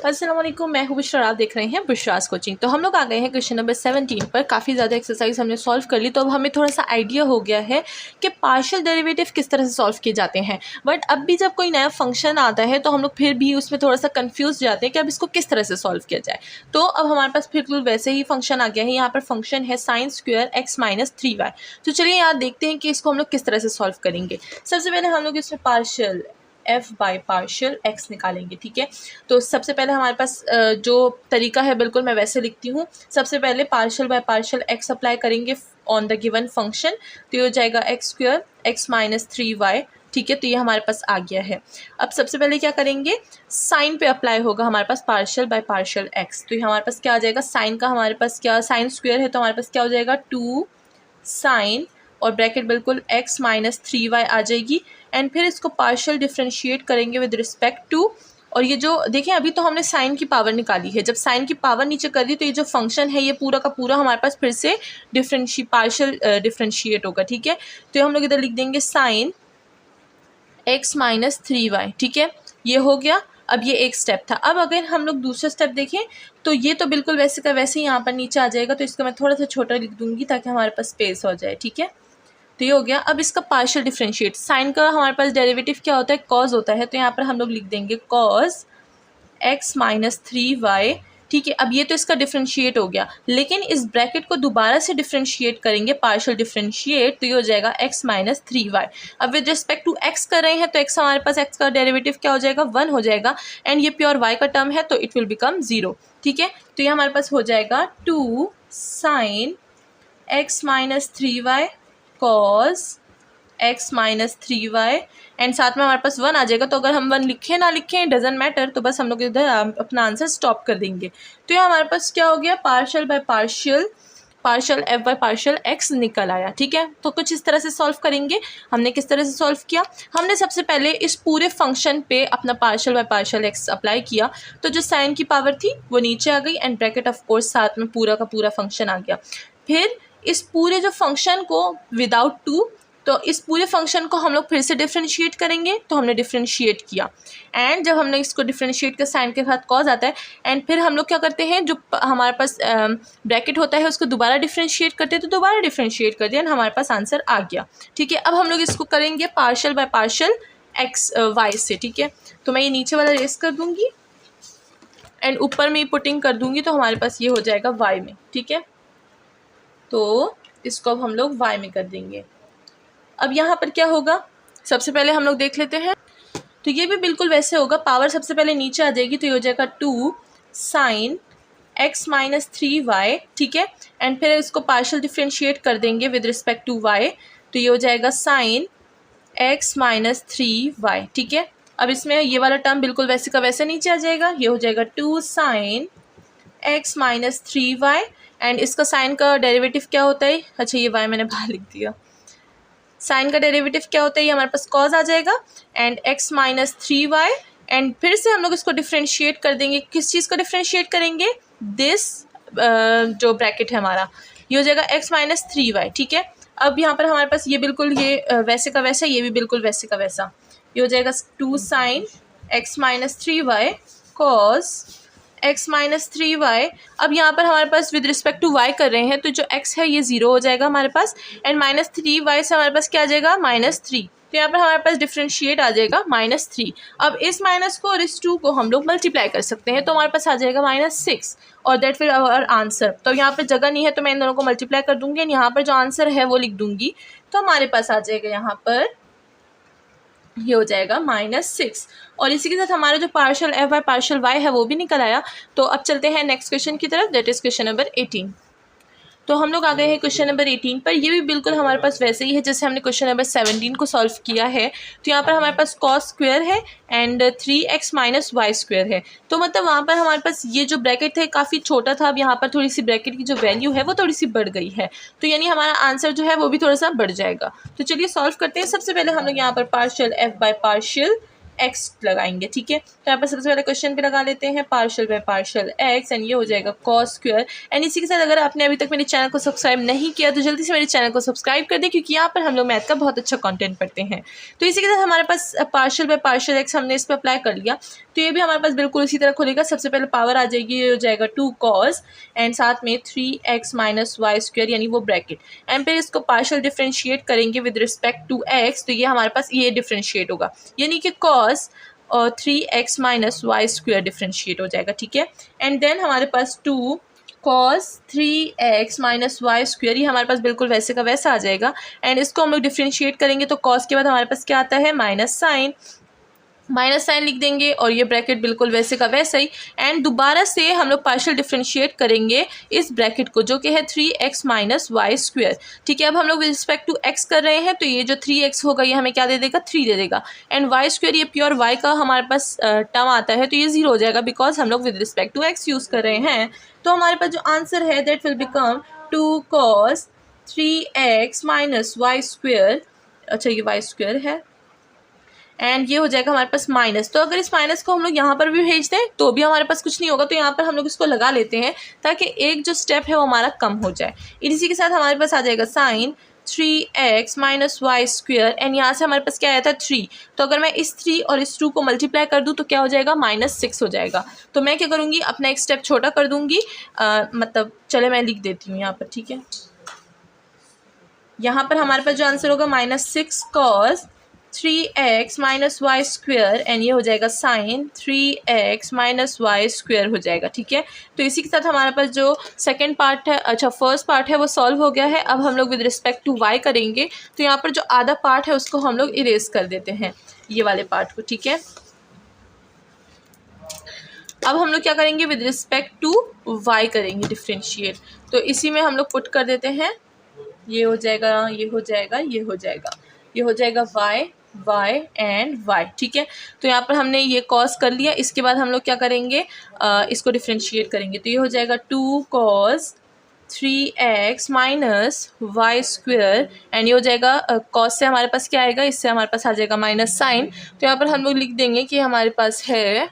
अस्सलाम वालेकुम, मैं हूँ बुशरा, आप देख रहे हैं बुशरास कोचिंग। तो हम लोग आ गए हैं क्वेश्चन नंबर 17 पर। काफ़ी ज़्यादा एक्सरसाइज हमने सॉल्व कर ली, तो अब हमें थोड़ा सा आइडिया हो गया है कि पार्शियल डेरिवेटिव किस तरह से सॉल्व किए जाते हैं। बट अब भी जब कोई नया फंक्शन आता है तो हम लोग फिर भी उसमें थोड़ा सा कन्फ्यूज़ जाते हैं कि अब इसको किस तरह से सॉल्व किया जाए। तो अब हमारे पास बिल्कुल वैसे ही फंक्शन आ गया है। यहाँ पर फंक्शन है sine square x minus 3y। तो चलिए यहाँ देखते हैं कि इसको हम लोग किस तरह से सॉल्व करेंगे। सबसे पहले हम लोग इसमें partial f by partial x निकालेंगे। ठीक है, तो सबसे पहले हमारे पास जो तरीका है बिल्कुल मैं वैसे लिखती हूँ। सबसे पहले partial by partial x apply करेंगे ऑन द गिवन फंक्शन, तो ये हो जाएगा x square x minus 3y। ठीक है, तो ये हमारे पास आ गया है। अब सबसे पहले क्या करेंगे, साइन पे अप्लाई होगा हमारे पास पार्शियल बाय पार्शियल x। तो ये हमारे पास क्या आ जाएगा, साइन का हमारे पास क्या, साइन स्क्वायर है तो हमारे पास क्या हो जाएगा 2 साइन और ब्रैकेट बिल्कुल x माइनस 3y आ जाएगी। एंड फिर इसको पार्शियल डिफ्रेंशिएट करेंगे विद रिस्पेक्ट टू, और ये जो देखें अभी तो हमने साइन की पावर निकाली है, जब साइन की पावर नीचे कर दी तो ये जो फंक्शन है ये पूरा का पूरा हमारे पास फिर से पार्शियल डिफ्रेंशिएट होगा। ठीक है, तो हम लोग इधर लिख देंगे साइन x माइनस 3y। ठीक है, ये हो गया। अब ये एक स्टेप था। अब अगर हम लोग दूसरा स्टेप देखें तो ये तो बिल्कुल वैसे का वैसे ही यहाँ पर नीचे आ जाएगा, तो इसको मैं थोड़ा सा छोटा लिख दूंगी ताकि हमारे पास स्पेस हो जाए। ठीक है, तो ये हो गया। अब इसका पार्शियल डिफरेंशिएट, साइन का हमारे पास डेरिवेटिव क्या होता है, कॉज होता है, तो यहाँ पर हम लोग लिख देंगे कॉज x माइनस 3y। ठीक है, अब ये तो इसका डिफरेंशिएट हो गया, लेकिन इस ब्रैकेट को दोबारा से डिफरेंशिएट करेंगे पार्शियल डिफरेंशिएट, तो ये हो जाएगा x माइनस 3y। अब विद रिस्पेक्ट टू x कर रहे हैं तो x हमारे पास x का डेरिवेटिव क्या हो जाएगा 1 हो जाएगा, एंड ये प्योर y का टर्म है तो इट विल बिकम 0। ठीक है, तो ये हमारे पास हो जाएगा 2 sine x minus 3y cos x minus 3y, and साथ में हमारे पास 1 आ जाएगा। तो अगर हम 1 लिखें ना लिखें डजेंट मैटर, तो बस हम लोग इधर अपना आंसर स्टॉप कर देंगे। तो ये हमारे पास क्या हो गया, partial by partial partial f by partial x निकल आया। ठीक है, तो कुछ इस तरह से सॉल्व करेंगे। हमने किस तरह से सॉल्व किया, हमने सबसे पहले इस पूरे फंक्शन पे अपना partial by partial x apply किया, तो जो साइन की पावर थी वो नीचे आ गई, एंड ब्रैकेट ऑफ कोर्स साथ में पूरा का पूरा फंक्शन आ गया। फिर इस पूरे जो फंक्शन को विदाउट 2, तो इस पूरे फंक्शन को हम लोग फिर से डिफ्रेंशिएट करेंगे, तो हमने डिफ्रेंशिएट किया, एंड जब हमने इसको डिफ्रेंशिएट कर साइन के साथ कॉज आता है, एंड फिर हम लोग क्या करते हैं, जो हमारे पास ब्रैकेट होता है उसको दोबारा डिफ्रेंशिएट करते हैं, तो दोबारा डिफ्रेंशिएट कर दिया, एंड हमारे पास आंसर आ गया। ठीक है, अब हम लोग इसको करेंगे partial by partial x y से। ठीक है, तो मैं ये नीचे वाला रेस कर दूँगी एंड ऊपर में पुटिंग कर दूँगी, तो हमारे पास ये हो जाएगा वाई में। ठीक है, तो इसको अब हम लोग वाई में कर देंगे। अब यहाँ पर क्या होगा, सबसे पहले हम लोग देख लेते हैं, तो ये भी बिल्कुल वैसे होगा, पावर सबसे पहले नीचे आ जाएगी, तो ये हो जाएगा 2 साइन x माइनस 3y। ठीक है, एंड फिर इसको पार्शियल डिफ्रेंशिएट कर देंगे विद रिस्पेक्ट टू y, तो ये हो जाएगा साइन x माइनस 3y। ठीक है, अब इसमें ये वाला टर्म बिल्कुल वैसे का वैसे नीचे आ जाएगा, ये हो जाएगा 2 sine x minus 3y, and इसका साइन का डेरिवेटिव क्या होता है, अच्छा ये y मैंने बाहर लिख दिया, साइन का डेरिवेटिव क्या होता है, ये हमारे पास कॉज आ जाएगा, and x minus 3y, and फिर से हम लोग इसको डिफ्रेंशिएट कर देंगे। किस चीज़ को डिफ्रेंशिएट करेंगे, दिस जो ब्रैकेट है हमारा, ये हो जाएगा x माइनस 3y। ठीक है, अब यहाँ पर हमारे पास ये बिल्कुल ये वैसे का वैसा, ये भी बिल्कुल वैसे का वैसा, ये हो जाएगा 2 sine x minus 3y cos x minus 3y। अब यहाँ पर हमारे पास विद रिस्पेक्ट टू y कर रहे हैं, तो जो x है ये 0 हो जाएगा हमारे पास, एंड माइनस 3y से हमारे पास क्या आ जाएगा -3, तो यहाँ पर हमारे पास डिफ्रेंशिएट आ जाएगा -3। अब इस माइनस को और इस 2 को हम लोग मल्टीप्लाई कर सकते हैं, तो हमारे पास आ जाएगा -6, और दैट विल आवर आंसर। तो यहाँ पर जगह नहीं है तो मैं इन दोनों को मल्टीप्लाई कर दूँगी, एंड यहाँ पर जो आंसर है वो लिख दूँगी, तो हमारे पास आ जाएगा यहाँ पर ये हो जाएगा -6। और इसी के साथ हमारा जो partial f by partial y है वो भी निकल आया। तो अब चलते हैं नेक्स्ट क्वेश्चन की तरफ, दैट इज क्वेश्चन नंबर 18। तो हम लोग आ गए हैं क्वेश्चन नंबर 18 पर। ये भी बिल्कुल हमारे पास वैसे ही है जैसे हमने क्वेश्चन नंबर 17 को सॉल्व किया है। तो यहाँ पर हमारे पास कॉस स्क्वायर है and 3x minus y square है। तो मतलब वहाँ पर हमारे पास ये जो ब्रैकेट है काफ़ी छोटा था, अब यहाँ पर थोड़ी सी ब्रैकेट की जो वैल्यू है वो थोड़ी सी बढ़ गई है, तो यानी हमारा आंसर जो है वो भी थोड़ा सा बढ़ जाएगा। तो चलिए सॉल्व करते हैं। सबसे पहले हम लोग यहाँ पर partial f by partial x लगाएंगे, ठीक है। तो यहाँ पर सबसे पहले क्वेश्चन पे लगा लेते हैं partial by partial x and ये हो जाएगा कॉस स्क्वायर। एंड इसी के साथ अगर आपने अभी तक मेरे चैनल को सब्सक्राइब नहीं किया तो जल्दी से मेरे चैनल को सब्सक्राइब कर दें, क्योंकि यहाँ पर हम लोग मैथ का बहुत अच्छा कंटेंट पढ़ते हैं। तो इसी के साथ हमारे पास पार्शियल बाय पार्शियल एक्स हमने इस पर अप्लाई कर लिया, तो ये भी हमारे पास बिल्कुल इसी तरह खुलेगा। सबसे पहले पावर आ जाएगी, ये हो जाएगा 2 cos एंड साथ में 3x माइनस वाई स्क्वायर यानी वो ब्रैकेट, एंड फिर इसको पार्शियल डिफरेंशिएट करेंगे विद रिस्पेक्ट टू x, तो ये हमारे पास ये डिफरेंशिएट होगा, यानी कि cos और 3x minus y square differentiate हो जाएगा, ठीक है। एंड देन हमारे पास 2 cos 3x minus y square, ये हमारे पास बिल्कुल वैसे का वैसा आ जाएगा। एंड इसको हम लोग डिफरेंशिएट करेंगे तो cos के बाद हमारे पास क्या आता है, माइनस साइन लिख देंगे और ये ब्रैकेट बिल्कुल वैसे का वैसा ही। एंड दोबारा से हम लोग पार्शियल डिफरेंशिएट करेंगे इस ब्रैकेट को, जो कि है 3x माइनस वाई स्क्वायर, ठीक है। अब हम लोग विद रिस्पेक्ट टू x कर रहे हैं, तो ये जो 3x होगा ये हमें क्या दे देगा, 3 दे देगा। एंड वाई स्क्वायर ये प्योर y का हमारे पास टर्म आता है, तो ये 0 हो जाएगा बिकॉज हम लोग with respect to x use कर रहे हैं। तो हमारे पास जो आंसर है that will become 2 cos 3x minus y square, अच्छा ये वाई स्क्वायर है, एंड ये हो जाएगा हमारे पास माइनस। तो अगर इस माइनस को हम लोग यहाँ पर भी भेज दें तो भी हमारे पास कुछ नहीं होगा, तो यहाँ पर हम लोग इसको लगा लेते हैं ताकि एक जो स्टेप है वो हमारा कम हो जाए। इसी के साथ हमारे पास आ जाएगा sine 3x minus y square, and यहाँ से हमारे पास क्या आया था 3, तो अगर मैं इस 3 और इस 2 को मल्टीप्लाई कर दूँ तो क्या हो जाएगा, -6 हो जाएगा। तो मैं क्या करूँगी, अपना एक स्टेप छोटा कर दूँगी, मतलब चले मैं लिख देती हूँ यहाँ पर, ठीक है। यहाँ पर हमारे पास जो आंसर होगा -6 cos 3x minus y square, and ये हो जाएगा sine 3x minus y square हो जाएगा, ठीक है। तो इसी के साथ हमारे पास जो सेकंड पार्ट है, अच्छा फर्स्ट पार्ट है वो सॉल्व हो गया है। अब हम लोग विद रिस्पेक्ट टू y करेंगे, तो यहाँ पर जो आधा पार्ट है उसको हम लोग इरेज कर देते हैं, ये वाले पार्ट को, ठीक है। अब हम लोग क्या करेंगे, विद रिस्पेक्ट टू y करेंगे डिफ्रेंशिएट, तो इसी में हम लोग पुट कर देते हैं, ये हो जाएगा, ये हो जाएगा, ये हो जाएगा, ये हो जाएगा y एंड y, ठीक है। तो यहाँ पर हमने ये कॉस कर लिया। इसके बाद हम लोग क्या करेंगे, इसको डिफ्रेंशिएट करेंगे, तो ये हो जाएगा 2 cos 3x minus y square, and ये हो जाएगा कॉस से हमारे पास क्या आएगा, इससे हमारे पास आ जाएगा माइनस साइन। तो यहाँ पर हम लोग लिख देंगे कि हमारे पास है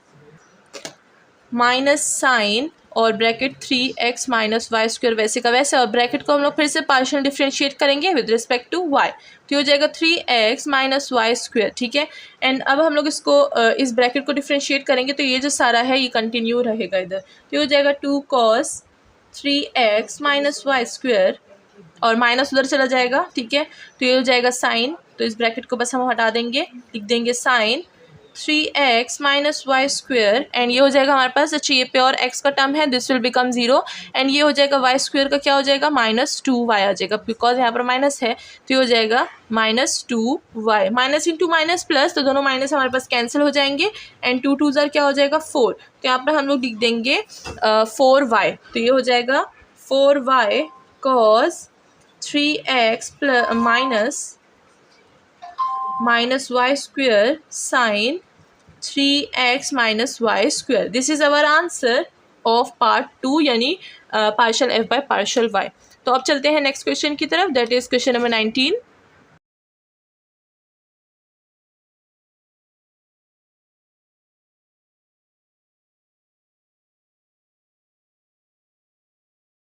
माइनस साइन और bracket 3x minus y square वैसे का वैसे, और ब्रैकेट को हम लोग फिर से पार्शियल डिफरेंशिएट करेंगे विद रिस्पेक्ट टू y, तो हो जाएगा 3x माइनस वाई स्क्वायर, ठीक है। एंड अब हम लोग इसको इस ब्रैकेट को डिफरेंशिएट करेंगे, तो ये जो सारा है ये कंटिन्यू रहेगा इधर, तो हो जाएगा 2 cos 3x minus y square, और माइनस उधर चला जाएगा, ठीक है। तो ये हो जाएगा साइन, तो इस ब्रैकेट को बस हम हटा देंगे, लिख देंगे sine 3x minus y square, and ये हो जाएगा हमारे पास, अच्छा ये प्योर x का टर्म है, दिस विल बिकम 0, एंड ये हो जाएगा वाई स्क्वायर का क्या हो जाएगा, -2y आ जाएगा, बिकॉज यहाँ पर माइनस है, तो ये हो जाएगा -2y, minus into minus plus, तो दोनों माइनस हमारे पास कैंसिल हो जाएंगे, एंड 2 2 ज़र क्या हो जाएगा 4, तो यहाँ पर हम लोग लिख देंगे 4y, तो ये हो जाएगा 4y cos 3x minus y square sine 3x minus y square. This is our answer of part 2, यानी partial f by partial y। तो अब चलते हैं नेक्स्ट क्वेश्चन की तरफ, दैट इज क्वेश्चन नंबर 19।